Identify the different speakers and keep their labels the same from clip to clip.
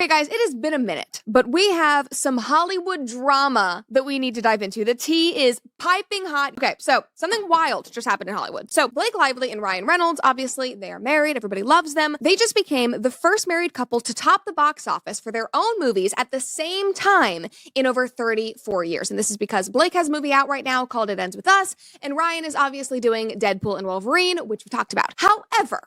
Speaker 1: guys, it has been a minute, but we have some Hollywood drama that we need to dive into. The tea is piping hot. Okay, so something wild just happened in Hollywood. So Blake Lively and Ryan Reynolds, obviously, they are married. Everybody loves them. They just became the first married couple to top the box office for their own movies at the same time in over 34 years. And this is because Blake has a movie out right now called It Ends With Us, and Ryan is obviously doing Deadpool and Wolverine, which we talked about. However,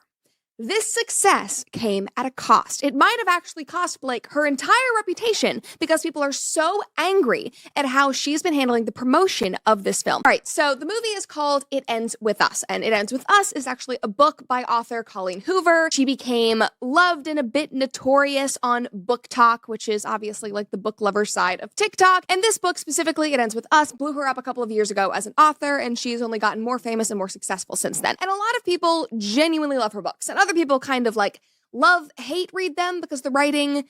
Speaker 1: this success came at a cost. It might have actually cost Blake her entire reputation because people are so angry at how she's been handling the promotion of this film. All right, so the movie is called It Ends With Us, and It Ends With Us is actually a book by author Colleen Hoover. She became loved and a bit notorious on Book Talk, which is obviously like the book lover side of TikTok. And this book specifically, It Ends With Us, blew her up a couple of years ago as an author, and she's only gotten more famous and more successful since then. And a lot of people genuinely love her books, and other people kind of like hate read them because the writing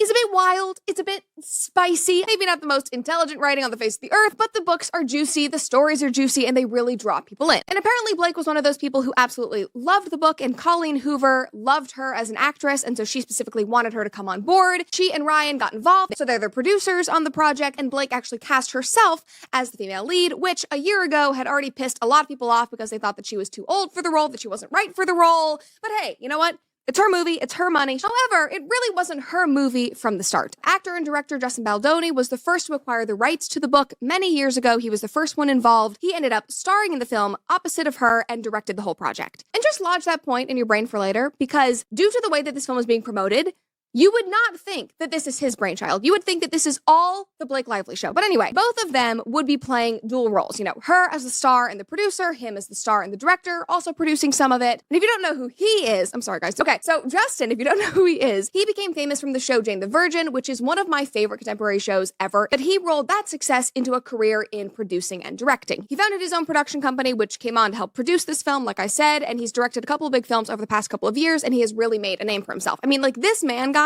Speaker 1: is a bit wild, it's a bit spicy, maybe not the most intelligent writing on the face of the earth, but the books are juicy, the stories are juicy, and they really draw people in. And apparently Blake was one of those people who absolutely loved the book, and Colleen Hoover loved her as an actress, and so she specifically wanted her to come on board. She and Ryan got involved, so they're the producers on the project, and Blake actually cast herself as the female lead, which a year ago had already pissed a lot of people off because they thought that she was too old for the role, that she wasn't right for the role. But hey, you know what? It's her movie, it's her money. However, it really wasn't her movie from the start. Actor and director Justin Baldoni was the first to acquire the rights to the book many years ago. He was the first one involved. He ended up starring in the film opposite of her and directed the whole project. And just lodge that point in your brain for later, because due to the way that this film was being promoted, you would not think that this is his brainchild. You would think that this is all the Blake Lively show. But anyway, both of them would be playing dual roles. You know, her as the star and the producer, him as the star and the director, also producing some of it. And if you don't know who he is, I'm sorry guys. Okay, so Justin, if you don't know who he is, he became famous from the show Jane the Virgin, which is one of my favorite contemporary shows ever. But he rolled that success into a career in producing and directing. He founded his own production company, which came on to help produce this film, like I said, and he's directed a couple of big films over the past couple of years, and he has really made a name for himself. I mean, like, this man, guys,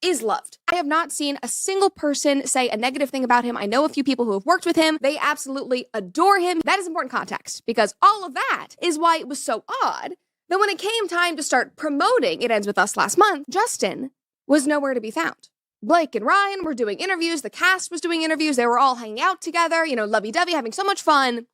Speaker 1: is loved. I have not seen a single person say a negative thing about him. I know a few people who have worked with him. They absolutely adore him. That is important context, because all of that is why it was so odd that when it came time to start promoting It Ends With Us last month, Justin was nowhere to be found. Blake and Ryan were doing interviews. The cast was doing interviews. They were all hanging out together, you know, lovey-dovey, having so much fun.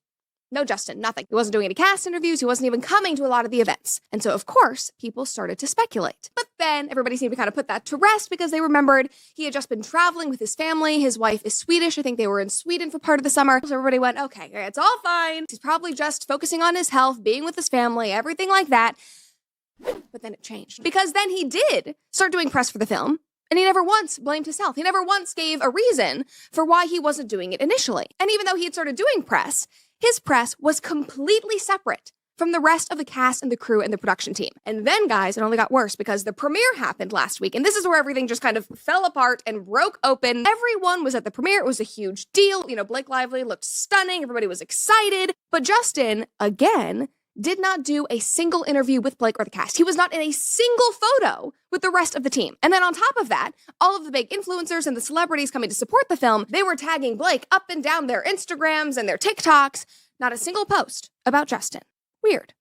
Speaker 1: No Justin, nothing. He wasn't doing any cast interviews. He wasn't even coming to a lot of the events. And so, of course, people started to speculate. But then everybody seemed to kind of put that to rest because they remembered he had just been traveling with his family. His wife is Swedish. I think they were in Sweden for part of the summer. So everybody went, okay, it's all fine. He's probably just focusing on his health, being with his family, everything like that. But then it changed. Because then he did start doing press for the film. And he never once blamed his health. He never once gave a reason for why he wasn't doing it initially. And even though he had started doing press, his press was completely separate from the rest of the cast and the crew and the production team. And then, guys, it only got worse because the premiere happened last week. And this is where everything just kind of fell apart and broke open. Everyone was at the premiere. It was a huge deal. You know, Blake Lively looked stunning. Everybody was excited. But Justin, again, did not do a single interview with Blake or the cast. He was not in a single photo with the rest of the team. And then on top of that, all of the big influencers and the celebrities coming to support the film, they were tagging Blake up and down their Instagrams and their TikToks. Not a single post about Justin. Weird.